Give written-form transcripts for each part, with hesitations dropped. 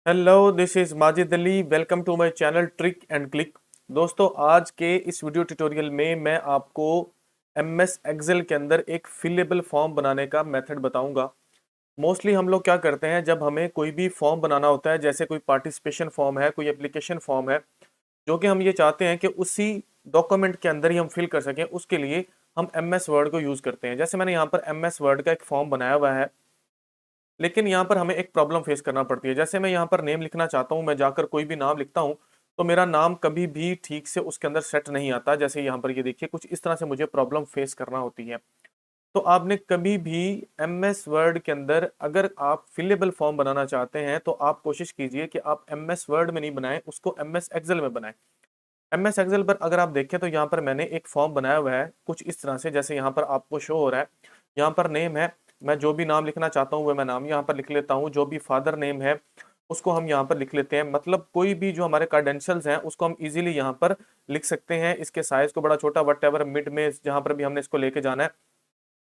Hello, this is Majid Ali. Welcome to my channel trick and click. दोस्तों, आज के इस वीडियो ट्यूटोरियल में मैं आपको एमएस एक्सेल के अंदर एक फिलेबल फॉर्म बनाने का मेथड बताऊंगा। मोस्टली हम लोग क्या करते हैं, जब हमें कोई भी फॉर्म बनाना होता है, जैसे कोई पार्टिसिपेशन फॉर्म है, कोई एप्लीकेशन फॉर्म है, जो कि हम ये चाहते हैं कि उसी डॉक्यूमेंट के अंदर ही हम फिल कर सकें, उसके लिए हम एमएस वर्ड को यूज़ करते हैं। जैसे मैंने यहाँ पर एमएस वर्ड का एक फॉर्म बनाया हुआ है, लेकिन यहाँ पर हमें एक प्रॉब्लम फेस करना पड़ती है। जैसे मैं यहाँ पर नेम लिखना चाहता हूँ, मैं जाकर कोई भी नाम लिखता हूँ, तो मेरा नाम कभी भी ठीक से उसके अंदर सेट नहीं आता। जैसे यहाँ पर ये देखिए, कुछ इस तरह से मुझे प्रॉब्लम फेस करना होती है। तो आपने कभी भी एमएस वर्ड के अंदर अगर आप फिलेबल फॉर्म बनाना चाहते हैं, तो आप कोशिश कीजिए कि आप एमएस वर्ड में नहीं बनाएं, उसको एमएस एक्सेल में बनाएं। एमएस एक्सेल पर अगर आप देखें तो यहाँ पर मैंने एक फॉर्म बनाया हुआ है कुछ इस तरह से, जैसे यहाँ पर आपको शो हो रहा है। यहाँ पर नेम है, मैं जो भी नाम लिखना चाहता हूँ वह मैं नाम यहाँ पर लिख लेता हूँ। जो भी फादर नेम है उसको हम यहाँ पर लिख लेते हैं। मतलब कोई भी जो हमारे कार्डेंशियल्स हैं उसको हम इजीली यहाँ पर लिख सकते हैं। इसके साइज को बड़ा छोटा वट एवर मिड में जहाँ पर भी हमने इसको लेके जाना है,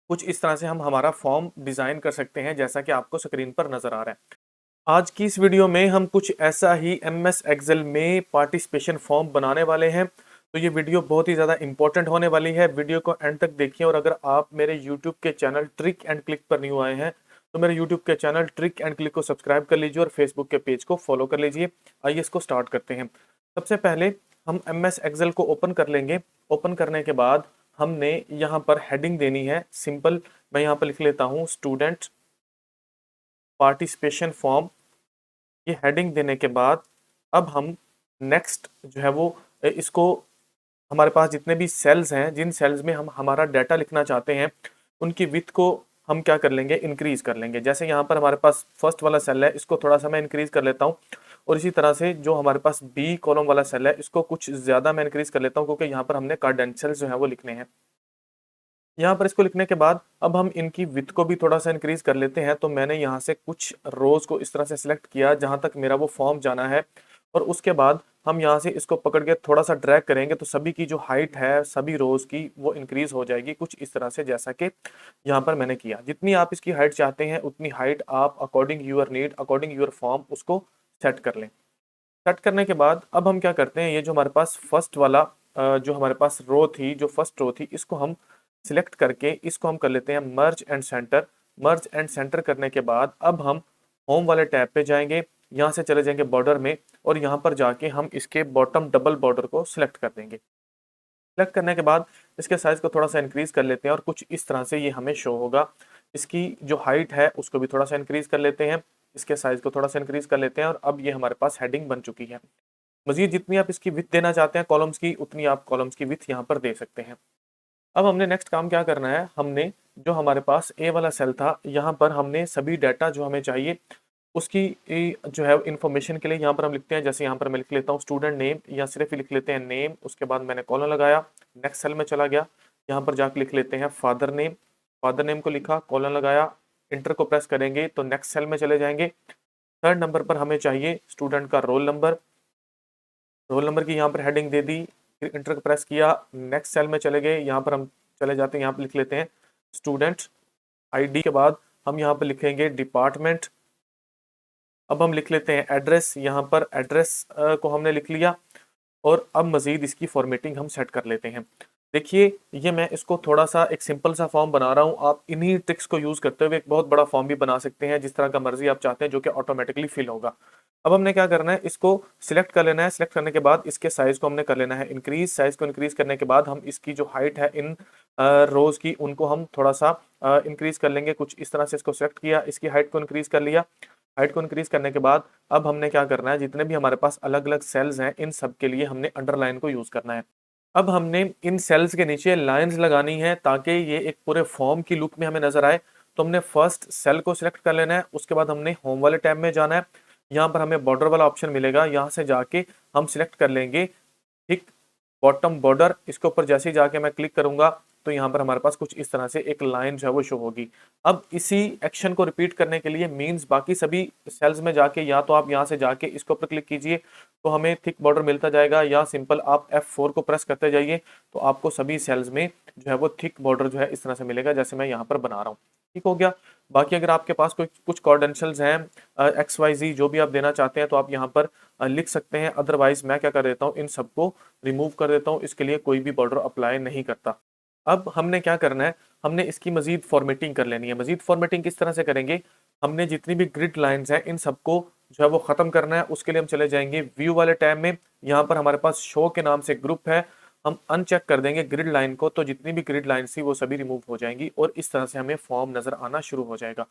कुछ इस तरह से हम हमारा फॉर्म डिजाइन कर सकते हैं, जैसा कि आपको स्क्रीन पर नजर आ रहा है। आज की इस वीडियो में हम कुछ ऐसा ही एमएस एक्सेल में पार्टिसिपेशन फॉर्म बनाने वाले हैं। तो ये वीडियो बहुत ही ज़्यादा इंपॉर्टेंट होने वाली है। वीडियो को एंड तक देखिए, और अगर आप मेरे यूट्यूब के चैनल ट्रिक एंड क्लिक पर न्यू आए हैं, तो मेरे यूट्यूब के चैनल ट्रिक एंड क्लिक को सब्सक्राइब कर लीजिए और फेसबुक के पेज को फॉलो कर लीजिए। आइए इसको स्टार्ट करते हैं। सबसे पहले हम एमएस एक्सेल को ओपन कर लेंगे। ओपन करने के बाद हमने यहाँ पर हेडिंग देनी है सिंपल। मैं यहाँ पर लिख लेता हूँ स्टूडेंट पार्टिसिपेशन फॉर्म। ये हेडिंग देने के बाद अब हम नेक्स्ट जो है वो इसको, हमारे पास जितने भी सेल्स हैं, जिन सेल्स में हम हमारा डाटा लिखना चाहते हैं, उनकी विड्थ को हम क्या कर लेंगे, इंक्रीज कर लेंगे। जैसे यहाँ पर हमारे पास फर्स्ट वाला सेल है, इसको थोड़ा सा मैं इंक्रीज कर लेता हूँ। और इसी तरह से जो हमारे पास बी कॉलम वाला सेल है, इसको कुछ ज़्यादा मैं इंक्रीज कर लेता हूँ, क्योंकि यहाँ पर हमने कार्डेंशियल्स जो है वो लिखने हैं। यहाँ पर इसको लिखने के बाद अब हम इनकी विड्थ को भी थोड़ा सा इंक्रीज कर लेते हैं। तो मैंने यहाँ से कुछ रोज को इस तरह से सिलेक्ट किया जहाँ तक मेरा वो फॉर्म जाना है, और उसके बाद हम यहाँ से इसको पकड़ के थोड़ा सा ड्रैग करेंगे, तो सभी की जो हाइट है सभी रोज की वो इंक्रीज हो जाएगी कुछ इस तरह से, जैसा कि यहाँ पर मैंने किया। जितनी आप इसकी हाइट चाहते हैं उतनी हाइट आप according your need, according your form उसको सेट कर लें। सेट करने के बाद अब हम क्या करते हैं, ये जो हमारे पास फर्स्ट वाला जो हमारे पास रो थी, जो फर्स्ट रो थी, इसको हम सिलेक्ट करके इसको हम कर लेते हैं मर्ज and centre. Merge and centre करने के बाद अब हम होम वाले टैब पे जाएंगे, यहाँ से चले जाएंगे बॉर्डर में, और यहाँ पर जाके हम इसके बॉटम डबल बॉर्डर को सिलेक्ट कर देंगे। सेलेक्ट करने के बाद इसके साइज को थोड़ा सा इंक्रीज कर लेते हैं, और कुछ इस तरह से ये हमें शो होगा। इसकी जो हाइट है उसको भी थोड़ा सा इंक्रीज कर लेते हैं, इसके साइज को थोड़ा सा इंक्रीज कर लेते हैं, और अब ये हमारे पास हेडिंग बन चुकी है। मजीद जितनी आप इसकी विथ देना चाहते हैं कॉलम्स की, उतनी आप कॉलम्स की विथ यहाँ पर दे सकते हैं। अब हमने नेक्स्ट काम क्या करना है, हमने जो हमारे पास ए वाला सेल था, यहाँ पर हमने सभी डाटा जो हमें चाहिए उसकी जो है इंफॉर्मेशन के लिए यहाँ पर हम लिखते हैं। जैसे यहाँ पर मैं लिख लेता हूँ स्टूडेंट नेम, या सिर्फ ही लिख लेते हैं नेम। उसके बाद मैंने कॉलन लगाया, नेक्स्ट सेल में चला गया, यहाँ पर जाके लिख लेते हैं फादर नेम। फादर नेम को लिखा, कॉलन लगाया, इंटर को प्रेस करेंगे तो नेक्स्ट सेल में चले जाएंगे। थर्ड नंबर पर हमें चाहिए स्टूडेंट का रोल नंबर। रोल नंबर की यहाँ पर हेडिंग दे दी, फिर इंटर प्रेस किया, नेक्स्ट सेल में चले गए, यहाँ पर हम चले जाते हैं, यहाँ पर लिख लेते हैं स्टूडेंट आईडी। के बाद हम यहाँ पर लिखेंगे डिपार्टमेंट। अब हम लिख लेते हैं एड्रेस, यहाँ पर एड्रेस को हमने लिख लिया, और अब मजीद इसकी फॉर्मेटिंग हम सेट कर लेते हैं। देखिए, ये मैं इसको थोड़ा सा एक सिंपल सा फॉर्म बना रहा हूँ। आप इन्हीं ट्रिक्स को यूज़ करते हुए एक बहुत बड़ा फॉर्म भी बना सकते हैं, जिस तरह का मर्जी आप चाहते हैं, जो कि ऑटोमेटिकली फिल होगा। अब हमने क्या करना है, इसको सिलेक्ट कर लेना है। सिलेक्ट करने के बाद इसके साइज को हमने कर लेना है इंक्रीज। साइज को इंक्रीज करने के बाद हम इसकी जो हाइट है इन रोज की, उनको हम थोड़ा सा इंक्रीज कर लेंगे। कुछ इस तरह से इसको सिलेक्ट किया, इसकी हाइट को इंक्रीज कर लिया। हाइट को इंक्रीज करने के बाद अब हमने क्या करना है, जितने भी हमारे पास अलग अलग सेल्स हैं, इन सब के लिए हमने अंडरलाइन को यूज करना है। अब हमने इन सेल्स के नीचे लाइंस लगानी है, ताकि ये एक पूरे फॉर्म की लुक में हमें नजर आए। तो हमने फर्स्ट सेल को सिलेक्ट कर लेना है, उसके बाद हमने होम वाले टैब में जाना है। यहाँ पर हमें बॉर्डर वाला ऑप्शन मिलेगा, यहाँ से जाके हम सिलेक्ट कर लेंगे ठीक बॉटम बॉर्डर। इसके ऊपर जैसे ही जाके मैं क्लिक करूंगा, तो यहाँ पर हमारे पास कुछ इस तरह से एक लाइन जो है वो शो होगी। अब इसी एक्शन को रिपीट करने के लिए मींस बाकी सभी सेल्स में जाके, या तो आप यहाँ से जाके इसके ऊपर क्लिक कीजिए तो हमें थिक बॉर्डर मिलता जाएगा, या सिंपल आप F4 को प्रेस करते जाइए तो आपको सभी सेल्स में जो है वो थिक बॉर्डर जो है इस तरह से मिलेगा, जैसे मैं यहाँ पर बना रहा हूँ। ठीक हो गया। बाकी अगर आपके पास कोई कुछ कॉर्डेंशियल्स हैं एक्स वाई जी जो भी आप देना चाहते हैं तो आप यहाँ पर लिख सकते हैं, अदरवाइज मैं क्या कर देता हूँ, इन सबको रिमूव कर देता हूँ, इसके लिए कोई भी बॉर्डर अप्लाई नहीं करता। अब हमने क्या करना है, हमने इसकी मजीद फॉर्मेटिंग कर लेनी है। मजीद फॉर्मेटिंग किस तरह से करेंगे, हमने जितनी भी ग्रिड लाइंस हैं इन सबको जो है वो खत्म करना है। उसके लिए हम चले जाएंगे व्यू वाले टैब में, यहाँ पर हमारे पास शो के नाम से ग्रुप है, हम अनचेक कर देंगे ग्रिड लाइन को, तो जितनी भी ग्रिड लाइन थी वो सभी रिमूव हो जाएंगी और इस तरह से हमें फॉर्म नजर आना शुरू हो जाएगा।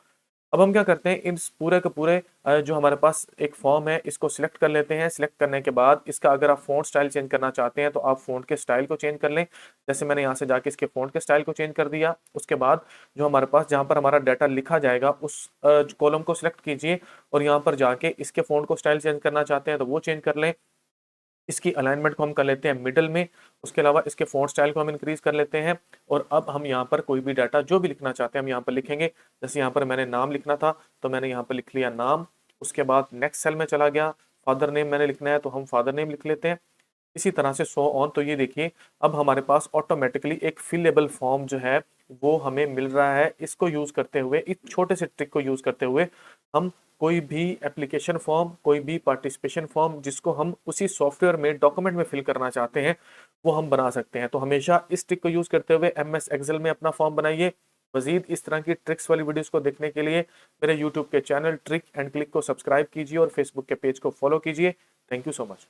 अब हम क्या करते हैं, इन पूरे के पूरे जो हमारे पास एक फॉर्म है इसको सिलेक्ट कर लेते हैं। सिलेक्ट करने के बाद इसका अगर आप फ़ॉन्ट स्टाइल चेंज करना चाहते हैं तो आप फ़ॉन्ट के स्टाइल को चेंज कर लें। जैसे मैंने यहाँ से जाके इसके फ़ॉन्ट के स्टाइल को चेंज कर दिया। उसके बाद जो हमारे पास जहाँ पर हमारा डाटा लिखा जाएगा उस कॉलम को सिलेक्ट कीजिए और यहाँ पर जाके इसके फ़ॉन्ट को स्टाइल चेंज करना चाहते हैं तो वो चेंज कर लें। इसकी अलाइनमेंट को हम कर लेते हैं मिडल में। उसके अलावा इसके फ़ॉन्ट स्टाइल को हम इंक्रीज़ कर लेते हैं और अब हम यहाँ पर कोई भी डाटा जो भी लिखना चाहते हैं हम यहाँ पर लिखेंगे। जैसे यहाँ पर मैंने नाम लिखना था तो मैंने यहाँ पर लिख लिया नाम। उसके बाद नेक्स्ट सेल में चला गया, फादर नेम मैंने लिखना है तो हम फादर नेम लिख लेते हैं। इसी तरह से सो ऑन। तो ये देखिए अब हमारे पास ऑटोमेटिकली एक फिलेबल फॉर्म जो है वो हमें मिल रहा है। इसको यूज करते हुए, इस छोटे से ट्रिक को यूज करते हुए हम कोई भी एप्लीकेशन फॉर्म, कोई भी पार्टिसिपेशन फॉर्म जिसको हम उसी सॉफ्टवेयर में डॉक्यूमेंट में फिल करना चाहते हैं वो हम बना सकते हैं। तो हमेशा इस ट्रिक को यूज करते हुए MS एक्सेल में अपना फॉर्म बनाइए। मजीद इस तरह की ट्रिक्स वाली वीडियोस को देखने के लिए मेरे यूट्यूब के चैनल ट्रिक एंड क्लिक को सब्सक्राइब कीजिए और फेसबुक के पेज को फॉलो कीजिए। Thank you so much.